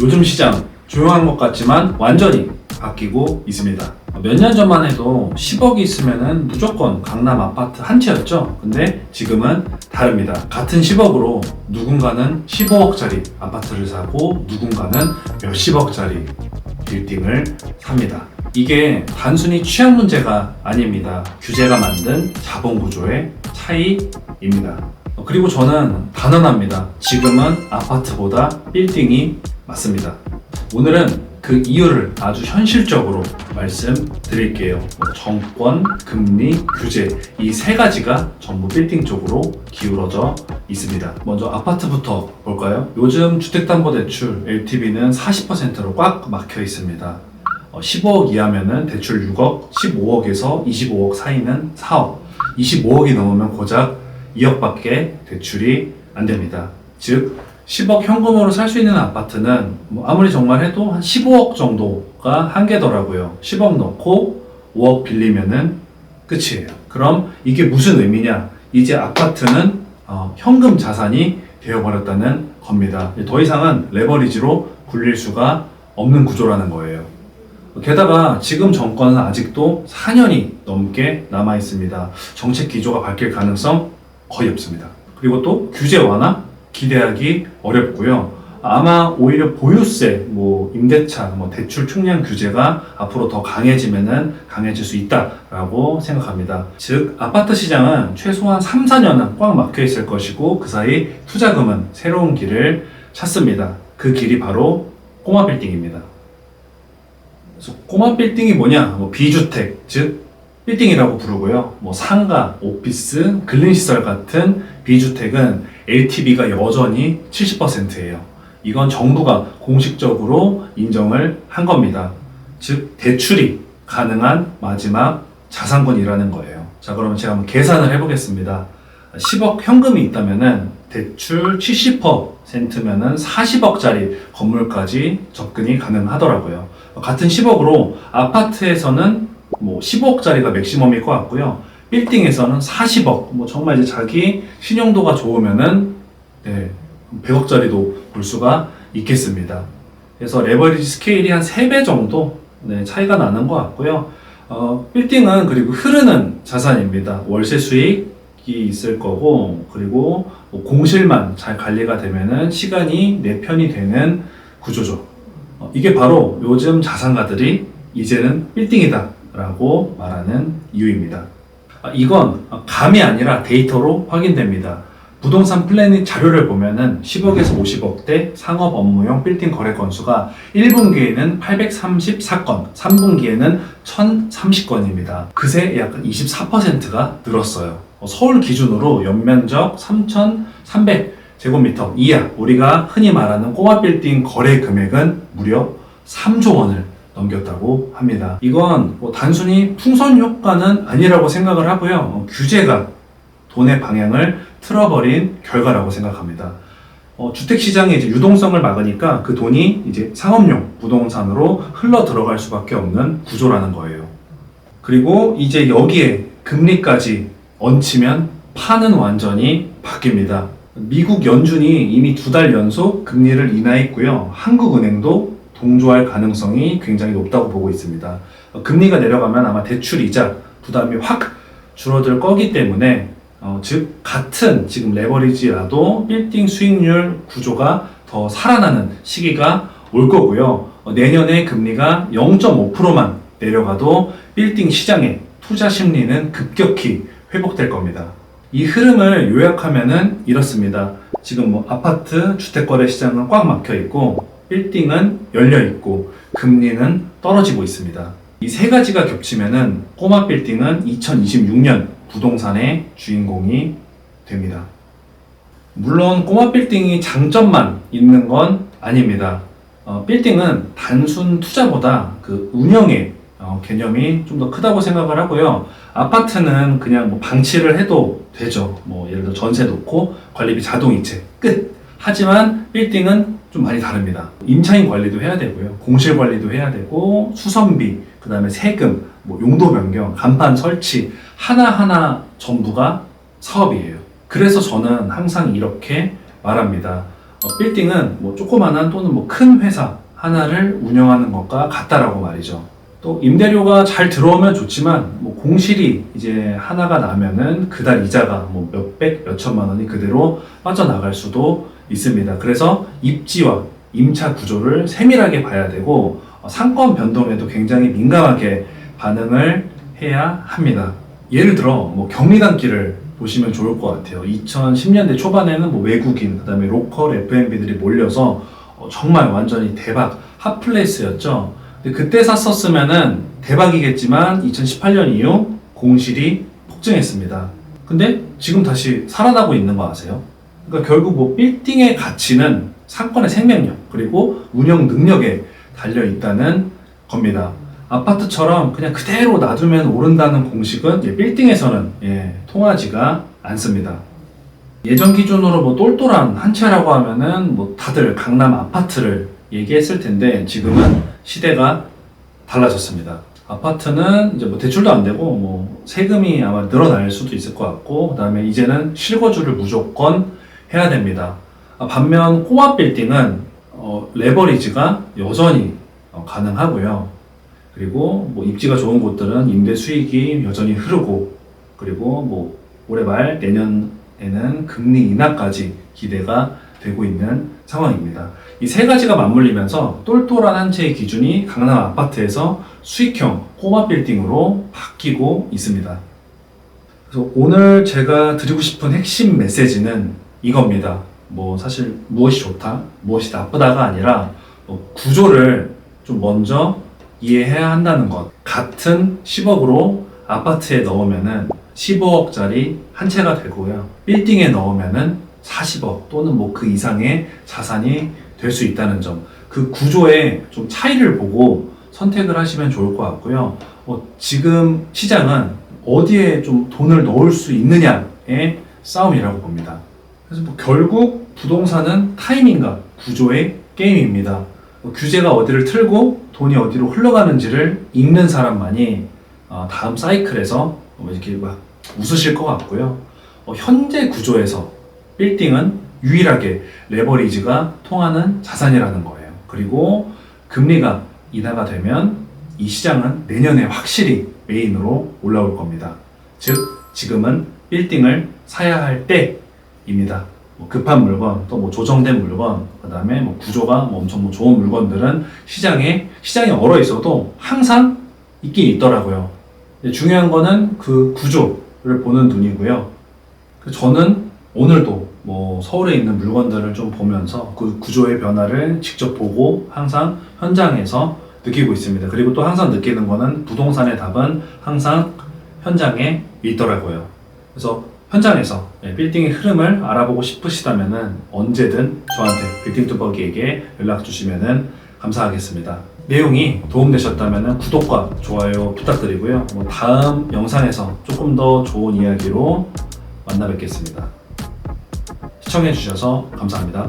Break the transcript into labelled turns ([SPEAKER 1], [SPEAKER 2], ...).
[SPEAKER 1] 요즘 시장 조용한 것 같지만 완전히 바뀌고 있습니다. 몇 년 전만 해도 10억이 있으면 무조건 강남 아파트 한 채였죠. 근데 지금은 다릅니다. 같은 10억으로 누군가는 15억짜리 아파트를 사고 누군가는 몇십억짜리 빌딩을 삽니다. 이게 단순히 취향 문제가 아닙니다. 규제가 만든 자본 구조의 차이입니다. 그리고 저는 단언합니다. 지금은 아파트보다 빌딩이 맞습니다. 오늘은 그 이유를 아주 현실적으로 말씀드릴게요. 정권, 금리, 규제 이 세 가지가 전부 빌딩 쪽으로 기울어져 있습니다. 먼저 아파트부터 볼까요? 요즘 주택담보대출 LTV는 40%로 꽉 막혀 있습니다. 15억 이하면은 대출 6억, 15억에서 25억 사이는 4억, 25억이 넘으면 고작 2억밖에 대출이 안 됩니다. 즉 10억 현금으로 살 수 있는 아파트는 아무리 정말 해도 한 15억 정도가 한계더라고요. 10억 넣고 5억 빌리면은 끝이에요. 그럼 이게 무슨 의미냐? 이제 아파트는 현금 자산이 되어버렸다는 겁니다. 더 이상은 레버리지로 굴릴 수가 없는 구조라는 거예요. 게다가 지금 정권은 아직도 4년이 넘게 남아 있습니다. 정책 기조가 바뀔 가능성 거의 없습니다. 그리고 또 규제 완화 기대하기 어렵고요. 아마 오히려 보유세, 임대차, 대출 총량 규제가 앞으로 더 강해질 수 있다라고 생각합니다. 즉, 아파트 시장은 최소한 3, 4년은 꽉 막혀 있을 것이고 그 사이 투자금은 새로운 길을 찾습니다. 그 길이 바로 꼬마 빌딩입니다. 그래서 꼬마 빌딩이 뭐냐? 비주택, 즉 빌딩이라고 부르고요. 상가, 오피스, 근린시설 같은 비주택은 LTV가 여전히 70%예요. 이건 정부가 공식적으로 인정을 한 겁니다. 즉 대출이 가능한 마지막 자산권이라는 거예요. 자, 그러면 제가 한번 계산을 해보겠습니다. 10억 현금이 있다면은 대출 70%면은 40억짜리 건물까지 접근이 가능하더라고요. 같은 10억으로 아파트에서는 15억짜리가 맥시멈일 것 같고요. 빌딩에서는 40억, 정말 이제 자기 신용도가 좋으면은 100억짜리도 볼 수가 있겠습니다. 그래서 레버리지 스케일이 한 3배 정도 차이가 나는 것 같고요. 빌딩은 그리고 흐르는 자산입니다. 월세 수익이 있을 거고, 그리고 공실만 잘 관리가 되면은 시간이 내 편이 되는 구조죠. 이게 바로 요즘 자산가들이 이제는 빌딩이다 라고 말하는 이유입니다. 이건 감이 아니라 데이터로 확인됩니다. 부동산 플래닛 자료를 보면은 10억에서 50억대 상업 업무용 빌딩 거래 건수가 1분기에는 834건, 3분기에는 1030건입니다. 그새 약 24%가 늘었어요. 서울 기준으로 연면적 3,300제곱미터 이하, 우리가 흔히 말하는 꼬마 빌딩 거래 금액은 무려 3조 원을 넘겼다고 합니다. 이건 단순히 풍선 효과는 아니라고 생각을 하고요. 규제가 돈의 방향을 틀어버린 결과라고 생각합니다. 주택시장의 이제 유동성을 막으니까 그 돈이 이제 상업용 부동산으로 흘러 들어갈 수밖에 없는 구조라는 거예요. 그리고 이제 여기에 금리까지 얹히면 판은 완전히 바뀝니다. 미국 연준이 이미 2달 연속 금리를 인하했고요. 한국은행도 동조할 가능성이 굉장히 높다고 보고 있습니다. 금리가 내려가면 아마 대출이자 부담이 확 줄어들 거기 때문에 즉 같은 지금 레버리지라도 빌딩 수익률 구조가 더 살아나는 시기가 올 거고요. 내년에 금리가 0.5%만 내려가도 빌딩 시장의 투자 심리는 급격히 회복될 겁니다. 이 흐름을 요약하면은 이렇습니다. 지금 아파트 주택거래 시장은 꽉 막혀 있고 빌딩은 열려 있고 금리는 떨어지고 있습니다. 이 세 가지가 겹치면은 꼬마 빌딩은 2026년 부동산의 주인공이 됩니다. 물론 꼬마 빌딩이 장점만 있는 건 아닙니다. 빌딩은 단순 투자보다 그 운영의 개념이 좀 더 크다고 생각을 하고요. 아파트는 그냥 방치를 해도 되죠. 예를 들어 전세 놓고 관리비 자동이체 끝. 하지만 빌딩은 좀 많이 다릅니다. 임차인 관리도 해야 되고요. 공실 관리도 해야 되고 수선비, 그 다음에 세금, 용도 변경, 간판 설치 하나하나 전부가 사업이에요. 그래서 저는 항상 이렇게 말합니다. 빌딩은 뭐 조그만한 또는 뭐 큰 회사 하나를 운영하는 것과 같다라고 말이죠. 또 임대료가 잘 들어오면 좋지만 뭐 공실이 이제 하나가 나면은 그달 이자가 뭐 몇백, 몇천만 원이 그대로 빠져나갈 수도 있습니다. 그래서 입지와 임차 구조를 세밀하게 봐야 되고 상권 변동에도 굉장히 민감하게 반응을 해야 합니다. 예를 들어 뭐 경리단길을 보시면 좋을 것 같아요. 2010년대 초반에는 뭐 외국인, 그다음에 로컬 F&B들이 몰려서 정말 완전히 대박 핫플레이스였죠. 근데 그때 샀었으면은 대박이겠지만 2018년 이후 공실이 폭증했습니다. 근데 지금 다시 살아나고 있는 거 아세요? 그러니까 결국 뭐 빌딩의 가치는 상권의 생명력 그리고 운영 능력에 달려 있다는 겁니다. 아파트처럼 그냥 그대로 놔두면 오른다는 공식은 빌딩에서는 통하지가 않습니다. 예전 기준으로 뭐 똘똘한 한 채라고 하면은 뭐 다들 강남 아파트를 얘기했을 텐데 지금은 시대가 달라졌습니다. 아파트는 이제 뭐 대출도 안 되고 뭐 세금이 아마 늘어날 수도 있을 것 같고 그다음에 이제는 실거주를 무조건 해야 됩니다. 반면 꼬마 빌딩은 레버리지가 여전히 가능하고요. 그리고 뭐 입지가 좋은 곳들은 임대 수익이 여전히 흐르고 그리고 뭐 올해 말 내년에는 금리 인하까지 기대가 되고 있는 상황입니다. 이 세 가지가 맞물리면서 똘똘한 한 채의 기준이 강남 아파트에서 수익형 꼬마 빌딩으로 바뀌고 있습니다. 그래서 오늘 제가 드리고 싶은 핵심 메시지는 이겁니다. 뭐 사실 무엇이 좋다, 무엇이 나쁘다가 아니라 구조를 좀 먼저 이해해야 한다는 것. 같은 10억으로 아파트에 넣으면은 15억짜리 한 채가 되고요. 빌딩에 넣으면은 40억 또는 뭐 그 이상의 자산이 될 수 있다는 점. 그 구조의 좀 차이를 보고 선택을 하시면 좋을 것 같고요. 지금 시장은 어디에 좀 돈을 넣을 수 있느냐의 싸움이라고 봅니다. 그래서 뭐 결국 부동산은 타이밍과 구조의 게임입니다. 규제가 어디를 틀고 돈이 어디로 흘러가는지를 읽는 사람만이 다음 사이클에서 이렇게 막 웃으실 것 같고요. 현재 구조에서 빌딩은 유일하게 레버리지가 통하는 자산이라는 거예요. 그리고 금리가 인하가 되면 이 시장은 내년에 확실히 메인으로 올라올 겁니다. 즉 지금은 빌딩을 사야 할 때입니다. 급한 물건, 또 뭐 조정된 물건, 그 다음에 뭐 구조가 뭐 엄청 뭐 좋은 물건들은 시장에 얼어 있어도 항상 있긴 있더라고요. 중요한 거는 그 구조를 보는 눈이고요. 저는 오늘도 뭐 서울에 있는 물건들을 좀 보면서 그 구조의 변화를 직접 보고 항상 현장에서 느끼고 있습니다. 그리고 또 항상 느끼는 거는 부동산의 답은 항상 현장에 있더라고요. 그래서 현장에서 빌딩의 흐름을 알아보고 싶으시다면 언제든 저한테 빌딩뚜벅이에게 연락 주시면 감사하겠습니다. 내용이 도움되셨다면 구독과 좋아요 부탁드리고요. 다음 영상에서 조금 더 좋은 이야기로 만나 뵙겠습니다. 시청해주셔서 감사합니다.